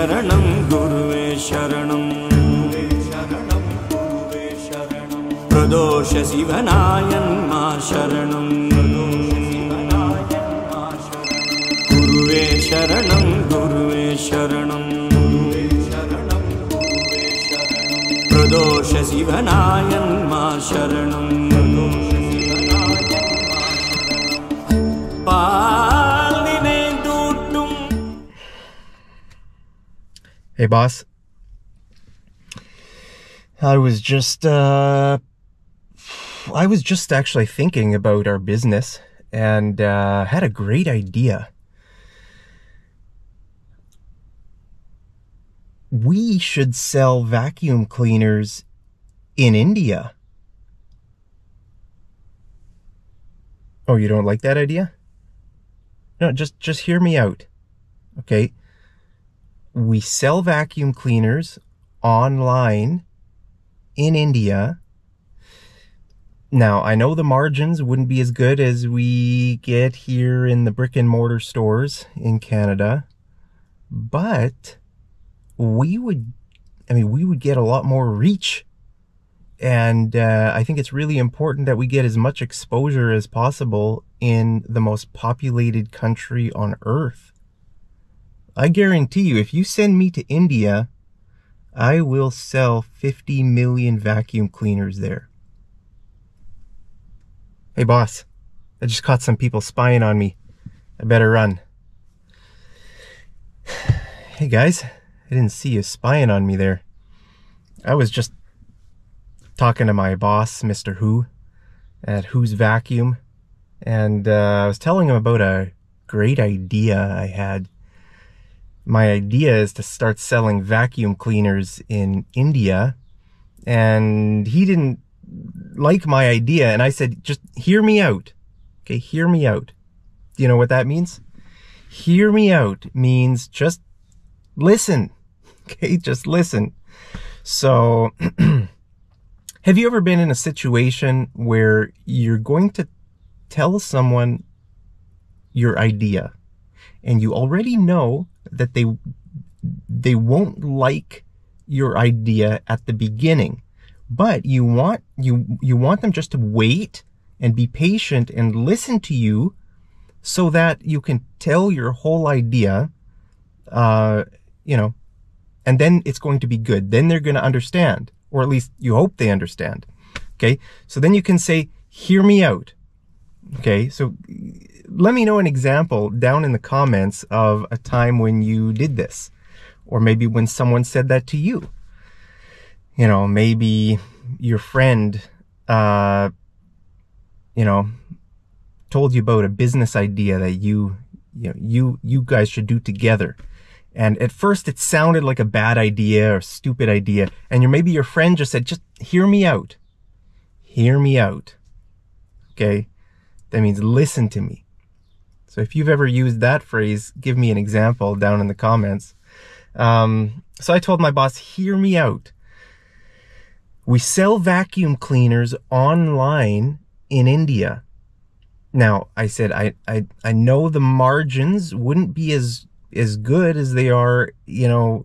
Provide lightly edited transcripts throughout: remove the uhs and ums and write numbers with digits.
शरणं गुरुवे शरणं प्रदोष शिवनायन्मा शरणं गुरुवे शरणं प्रदोष शिवनायन्मा शरणं Hey boss, I was just actually thinking about our business and had a great idea. We should sell vacuum cleaners in India. Oh, you don't like that idea? No, just hear me out, okay? We sell vacuum cleaners online in India. Now, I know the margins wouldn't be as good as we get here in the brick-and-mortar stores in Canada, but we would get a lot more reach. And I think it's really important that we get as much exposure as possible in the most populated country on earth. I guarantee you, if you send me to India, I will sell 50 million vacuum cleaners there. Hey boss, I just caught some people spying on me. I better run. Hey guys, I didn't see you spying on me there. I was just talking to my boss, Mr. Who, at Who's Vacuum, and I was telling him about a great idea I had. My idea is to start selling vacuum cleaners in India, and he didn't like my idea, and I said, just hear me out. Okay, hear me out. Do you know what that means? Hear me out means just listen. Okay, just listen. So, have you ever been in a situation where you're going to tell someone your idea, and you already know that they won't like your idea at the beginning, but you want them just to wait and be patient and listen to you so that you can tell your whole idea, you know, and then it's going to be good. Then they're going to understand, or at least you hope they understand. Okay, so then you can say, hear me out. Okay, so let me know an example down in the comments of a time when you did this, or maybe when someone said that to you. You know, maybe your friend, you know, told you about a business idea that you guys should do together. And at first it sounded like a bad idea or stupid idea. And maybe your friend just said, just hear me out. Hear me out. Okay? That means listen to me. So if you've ever used that phrase, give me an example down in the comments. So I told my boss, hear me out. We sell vacuum cleaners online in India. Now, I said, I know the margins wouldn't be as good as they are, you know,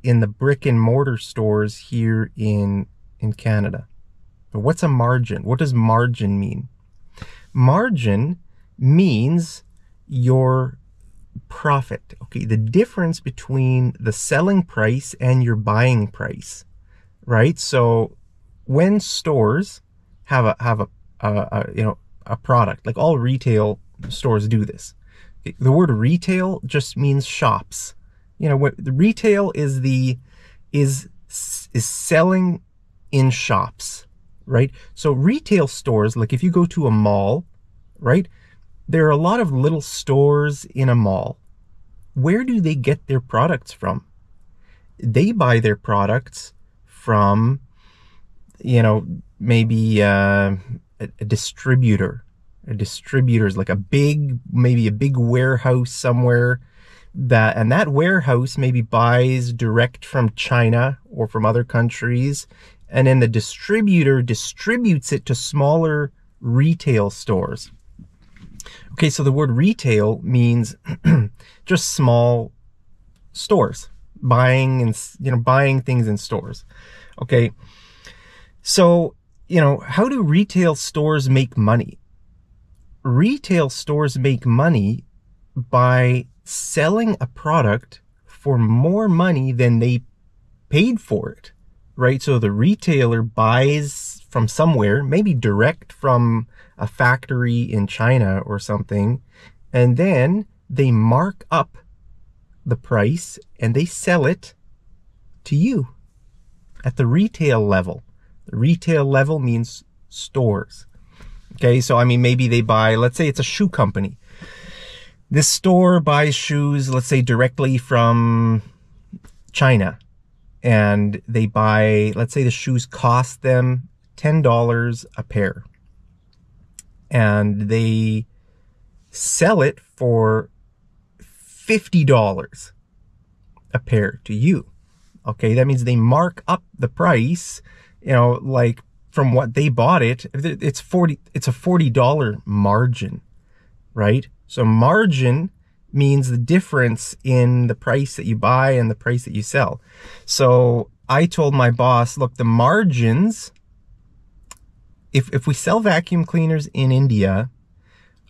in the brick and mortar stores here in Canada. But what's a margin? What does margin mean? Margin means your profit. Okay, the difference between the selling price and your buying price, right? So when stores have a you know, a product, like all retail stores do this. The word retail just means shops. You know, what the retail is selling in shops, right? So retail stores, like if you go to a mall, right? There are a lot of little stores in a mall. Where do they get their products from? They buy their products from, you know, maybe a distributor. A distributor is like maybe a big warehouse somewhere, and that warehouse maybe buys direct from China or from other countries, and then the distributor distributes it to smaller retail stores. Okay, so the word retail means just small stores, buying and, buying things in stores. Okay. So, how do retail stores make money? Retail stores make money by selling a product for more money than they paid for it, right? So the retailer buys from somewhere, maybe direct from a factory in China or something, and then they mark up the price and they sell it to you at the retail level. The retail level means stores. Okay, so maybe they buy, let's say it's a shoe company. This store buys shoes, let's say directly from China, and they buy, let's say the shoes cost them $10 a pair, and they sell it for $50 a pair to you. Okay, that means they mark up the price, like from what they bought it. It's a $40 margin, right? So margin means the difference in the price that you buy and the price that you sell. So I told my boss, look, the margins, if we sell vacuum cleaners in India,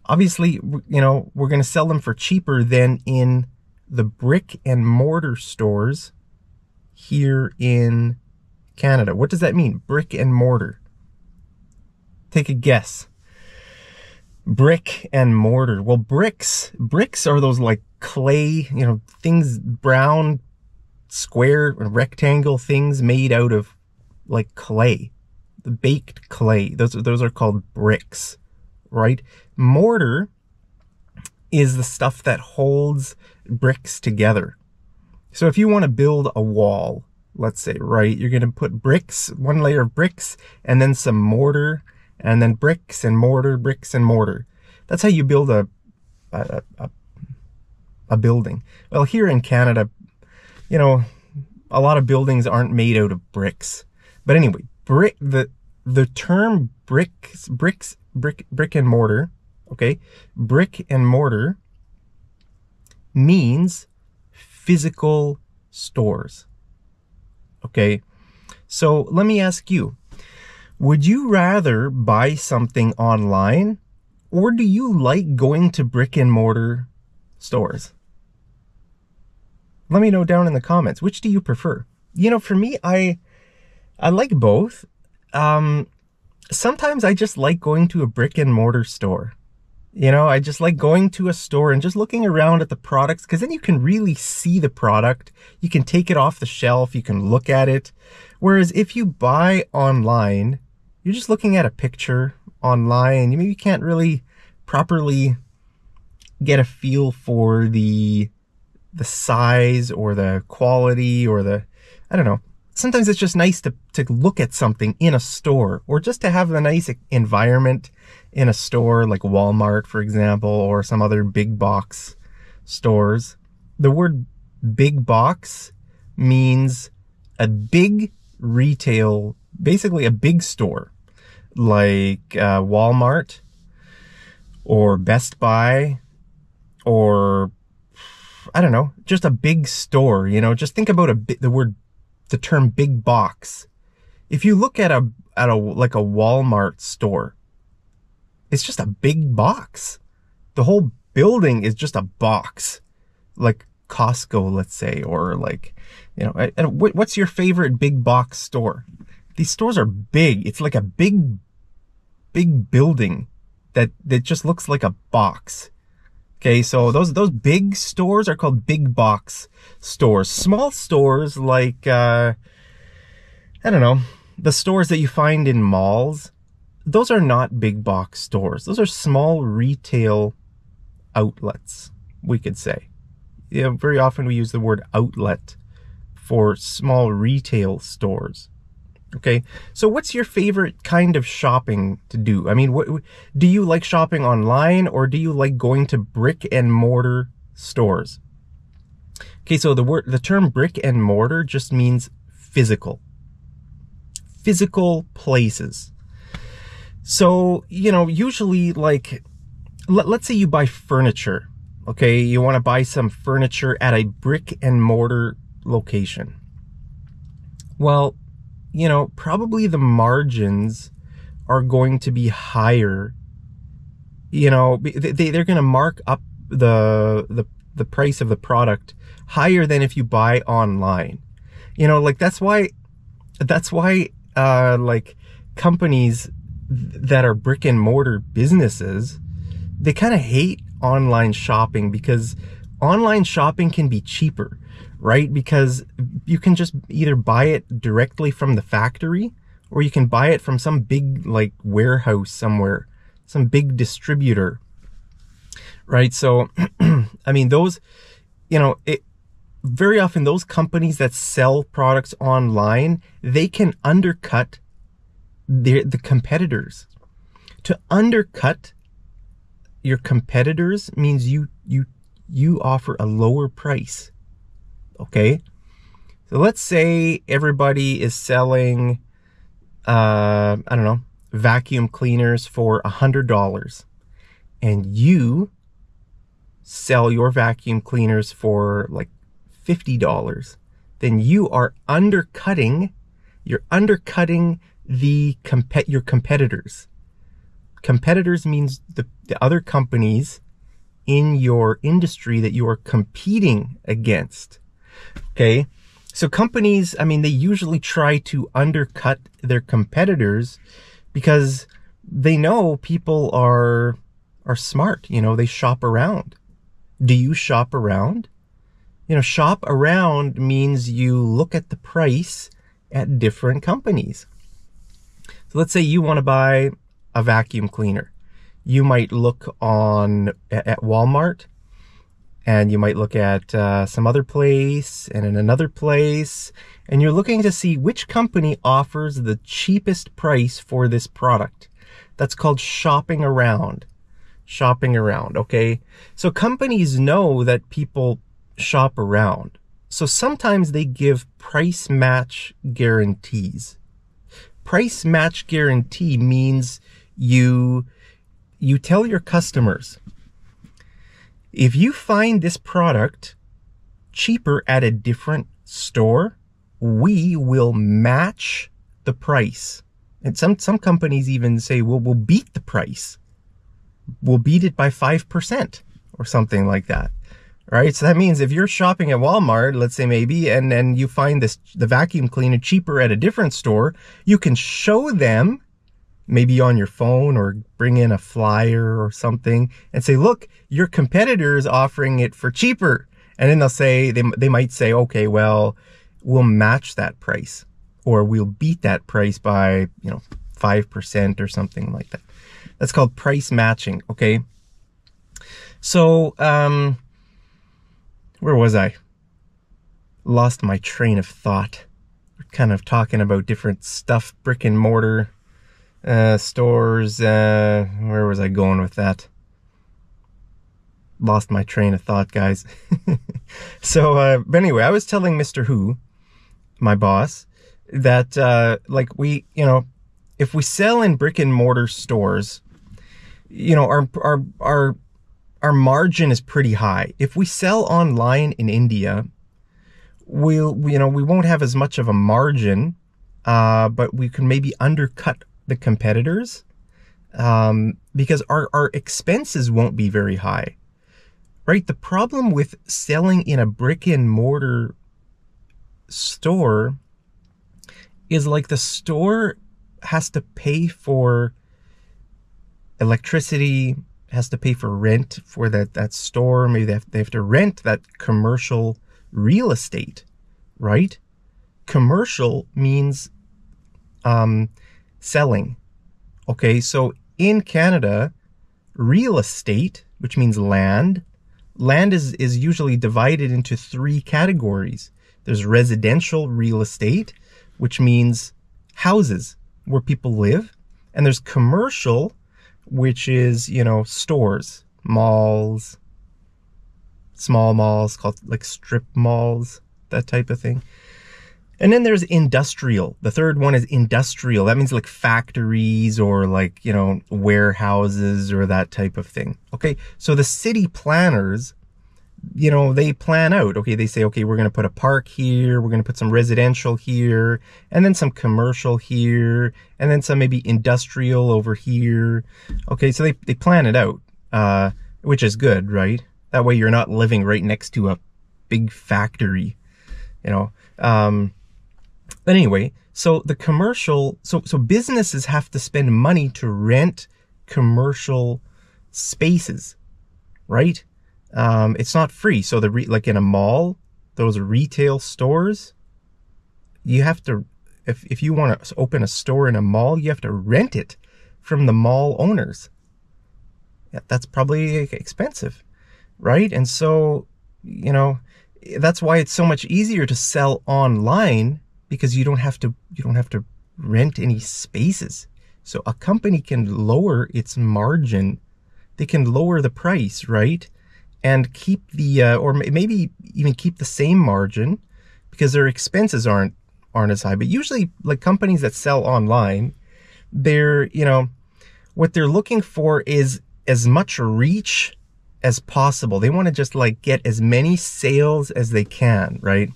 obviously, we're going to sell them for cheaper than in the brick and mortar stores here in Canada. What does that mean? Brick and mortar. Take a guess. Brick and mortar. Well, bricks are those like clay, things, brown, square, rectangle things made out of like clay, the baked clay. Those are called bricks, right? Mortar is the stuff that holds bricks together. So if you want to build a wall, let's say, right, you're going to put bricks, one layer of bricks, and then some mortar, and then bricks and mortar, bricks and mortar. That's how you build a building. Well, here in Canada, a lot of buildings aren't made out of bricks. But anyway, the term brick and mortar, okay? Brick and mortar means physical stores. Okay? So let me ask you, would you rather buy something online, or do you like going to brick and mortar stores? Let me know down in the comments. Which do you prefer? For me, I like both. Sometimes I just like going to a brick and mortar store. I just like going to a store and just looking around at the products, because then you can really see the product. You can take it off the shelf. You can look at it. Whereas if you buy online, you're just looking at a picture online. You can't really properly get a feel for the size or the quality or I don't know. Sometimes it's just nice to look at something in a store, or just to have a nice environment in a store like Walmart, for example, or some other big box stores. The word big box means a big retail, basically a big store, like Walmart or Best Buy, or I don't know, just a big store. Just think about the term big box. If you look at a Walmart store, it's just a big box. The whole building is just a box, like Costco, let's say, or like, what's your favorite big box store? These stores are big. It's like a big building that just looks like a box. Okay, so those big stores are called big box stores. Small stores like, I don't know, the stores that you find in malls, those are not big box stores. Those are small retail outlets, we could say. Very often we use the word outlet for small retail stores. Okay, so what's your favorite kind of shopping to do? What do you like, shopping online, or do you like going to brick and mortar stores? Okay, so the term brick and mortar just means physical places. So, usually, like, let's say you buy furniture. Okay, you want to buy some furniture at a brick and mortar location? Well, you know, probably the margins are going to be higher. You know, they're going to mark up the price of the product higher than if you buy online. You know, like that's why like companies that are brick and mortar businesses, they kind of hate online shopping, because online shopping can be cheaper, right? Because you can just either buy it directly from the factory, or you can buy it from some big like warehouse somewhere, some big distributor, right? So, I mean, those, you know, very often those companies that sell products online, they can undercut the competitors. To undercut your competitors means you offer a lower price. Okay? So let's say everybody is selling, I don't know, vacuum cleaners for $100, and you sell your vacuum cleaners for like $50. Then you are undercutting, you're undercutting your competitors. Competitors means the other companies in your industry that you are competing against. Okay? So companies, I mean, they usually try to undercut their competitors because they know people are smart. You know, they shop around. Do you shop around? You know, shop around means you look at the price at different companies. So let's say you want to buy a vacuum cleaner. You might look at Walmart, and you might look at some other place and in another place, and you're looking to see which company offers the cheapest price for this product. That's called shopping around. Shopping around, okay? So companies know that people shop around. So sometimes they give price match guarantees. Price match guarantee means you tell your customers, if you find this product cheaper at a different store, we will match the price. And some companies even say, well, we'll beat the price. We'll beat it by 5% or something like that. Right? So that means if you're shopping at Walmart, let's say maybe, and then you find the vacuum cleaner cheaper at a different store, you can show them, maybe on your phone, or bring in a flyer or something, and say, look, your competitor is offering it for cheaper. And then they'll say, they might say, okay, well, we'll match that price, or we'll beat that price by, 5% or something like that. That's called price matching, okay? So, where was I? Lost my train of thought. We're kind of talking about different stuff, brick and mortar stores. Where was I going with that? Lost my train of thought, guys. So, but anyway, I was telling Mr. Who, my boss, that if we sell in brick and mortar stores, our margin is pretty high. If we sell online in India, we won't have as much of a margin, but we can maybe undercut the competitors, because our expenses won't be very high, right? The problem with selling in a brick and mortar store is like the store has to pay for electricity, has to pay for rent for that store. Maybe they have to rent that commercial real estate, right? Commercial means selling. Okay, so in Canada, real estate, which means land is usually divided into 3 categories. There's residential real estate, which means houses where people live, and there's commercial, which is, stores, malls, small malls called like strip malls, that type of thing. And then there's industrial. The third one is industrial. That means like factories or like, warehouses or that type of thing. Okay, so the city planners, you know, they plan out. Okay, they say, okay, we're going to put a park here, we're going to put some residential here, and then some commercial here, and then some maybe industrial over here. Okay, so they plan it out, which is good, right? That way you're not living right next to a big factory, you know. But anyway, so the commercial, so businesses have to spend money to rent commercial spaces, right? It's not free. So like in a mall, those retail stores, you have to, if you want to open a store in a mall, you have to rent it from the mall owners. Yeah, that's probably expensive, right? And so, you know, that's why it's so much easier to sell online, because you don't have to rent any spaces. So a company can lower its margin, they can lower the price, right? And keep the, or maybe even keep the same margin, because their expenses aren't as high. But usually, like companies that sell online, they're, you know, what they're looking for is as much reach as possible. They want to just like get as many sales as they can, right?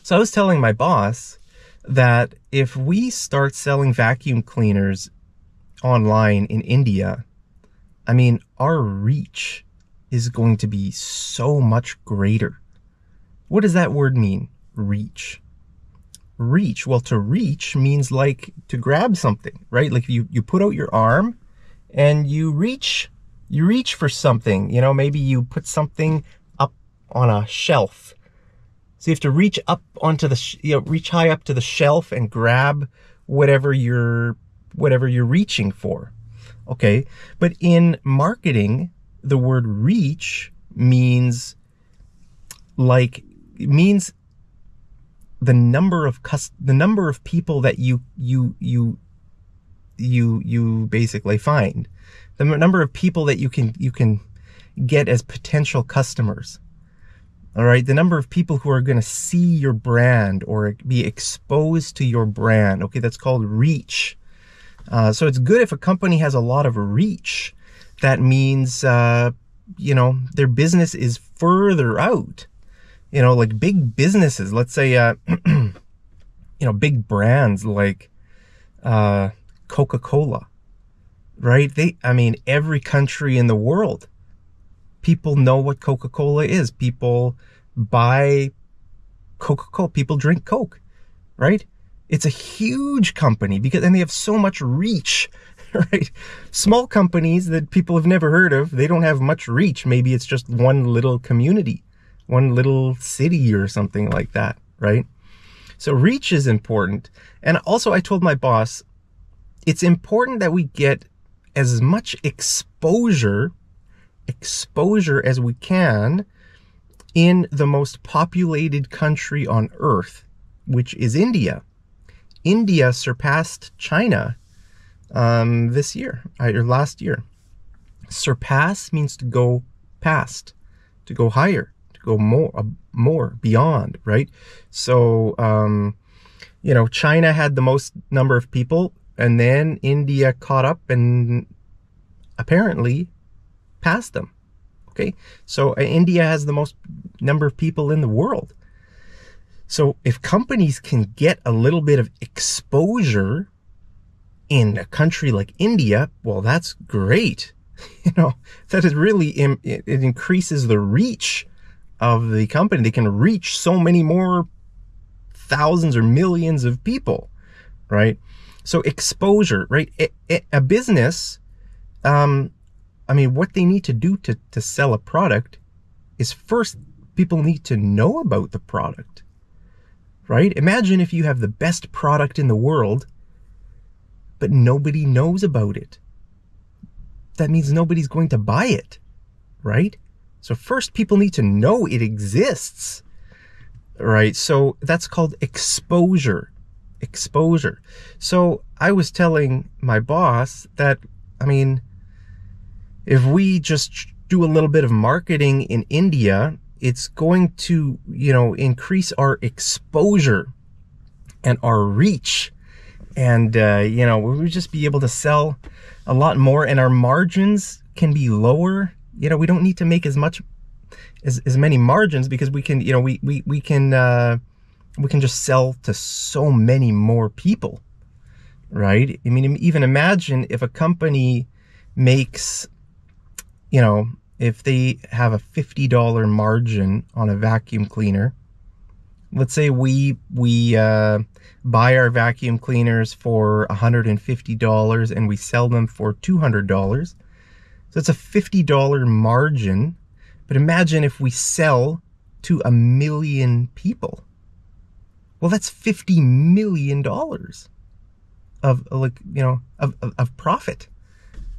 So I was telling my boss that if we start selling vacuum cleaners online in India, I mean, our reach is going to be so much greater. What does that word mean? Reach. Reach. Well, to reach means like to grab something, right? Like you put out your arm and you reach for something, you know, maybe you put something up on a shelf. So you have to reach up onto the, reach high up to the shelf and grab whatever you're reaching for. Okay. But in marketing, the word reach means like, it means the number of people that you basically find, the number of people that you can get as potential customers. All right, the number of people who are going to see your brand or be exposed to your brand. Okay, that's called reach. So it's good if a company has a lot of reach. That means, you know, their business is further out. You know, like big businesses, let's say, you know, big brands like Coca-Cola, right? I mean, every country in the world, people know what Coca-Cola is. People buy Coca-Cola. People drink Coke, right? It's a huge company and they have so much reach, right? Small companies that people have never heard of, they don't have much reach. Maybe it's just one little community, one little city or something like that, right? So reach is important. And also I told my boss, it's important that we get as much exposure as we can in the most populated country on earth, which is India. India surpassed China this year, or last year. Surpass means to go past, to go higher, to go more beyond, right? So, you know, China had the most number of people, and then India caught up and apparently passed them. Okay, so India has the most number of people in the world. So if companies can get a little bit of exposure in a country like India, well, that's great. You know, that is really, it increases the reach of the company. They can reach so many more thousands or millions of people, right? So exposure, right? A business, I mean, what they need to do to sell a product is first, people need to know about the product, right? Imagine if you have the best product in the world, but nobody knows about it. That means nobody's going to buy it, right? So first, people need to know it exists, right? So that's called exposure. Exposure. So I was telling my boss that, I mean, if we just do a little bit of marketing in India, it's going to, you know, increase our exposure and our reach. And, you know, we'll just be able to sell a lot more, and our margins can be lower. You know, we don't need to make as much. as many margins, because we can, you know, we can just sell to so many more people, right? I mean, even imagine if a company makes, you know, if they have a $50 margin on a vacuum cleaner. Let's say we buy our vacuum cleaners for $150 and we sell them for $200. So it's a $50 margin. But imagine if we sell to 1 million people. Well, that's $50 million of, like, you know, of profit,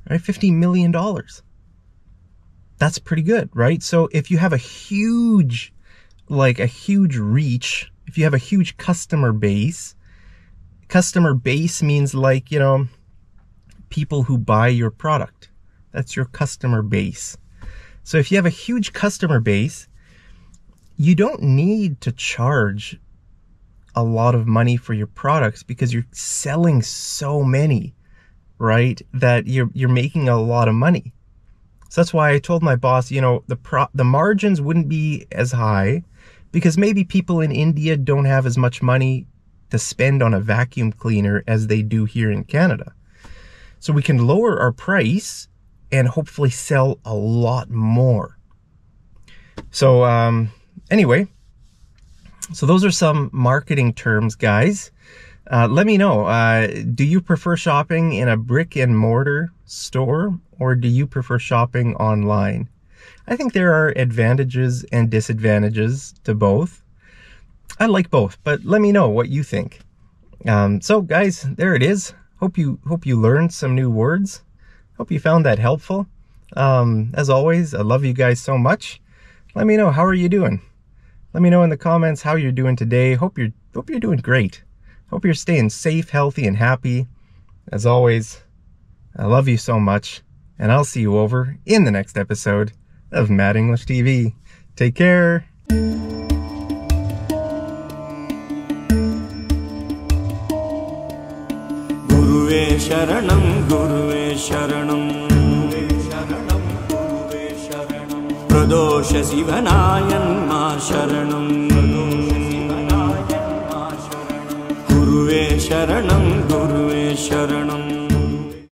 right? $50 million. That's pretty good, right? So if you have a huge, like a huge reach, if you have a huge customer base means, like, you know, people who buy your product. That's your customer base. So if you have a huge customer base, you don't need to charge a lot of money for your products because you're selling so many, right? That you're making a lot of money. So that's why I told my boss, you know, the margins wouldn't be as high because maybe people in India don't have as much money to spend on a vacuum cleaner as they do here in Canada. So we can lower our price and hopefully sell a lot more. So anyway, so those are some marketing terms, guys. Let me know, do you prefer shopping in a brick-and-mortar store, or do you prefer shopping online? I think there are advantages and disadvantages to both. I like both, but let me know what you think. So guys, there it is. Hope you learned some new words. Hope you found that helpful. As always, I love you guys so much. Let me know, how are you doing? Let me know in the comments how you're doing today. Hope you're doing great. Hope you're staying safe, healthy, and happy. As always, I love you so much, and I'll see you over in the next episode of Mad English TV. Take care. Guruve Sharanam, Guruve Sharanam, Pradosha Sivanayan Ma Sharanam, Guruve Sharanam, Guruve Sharanam.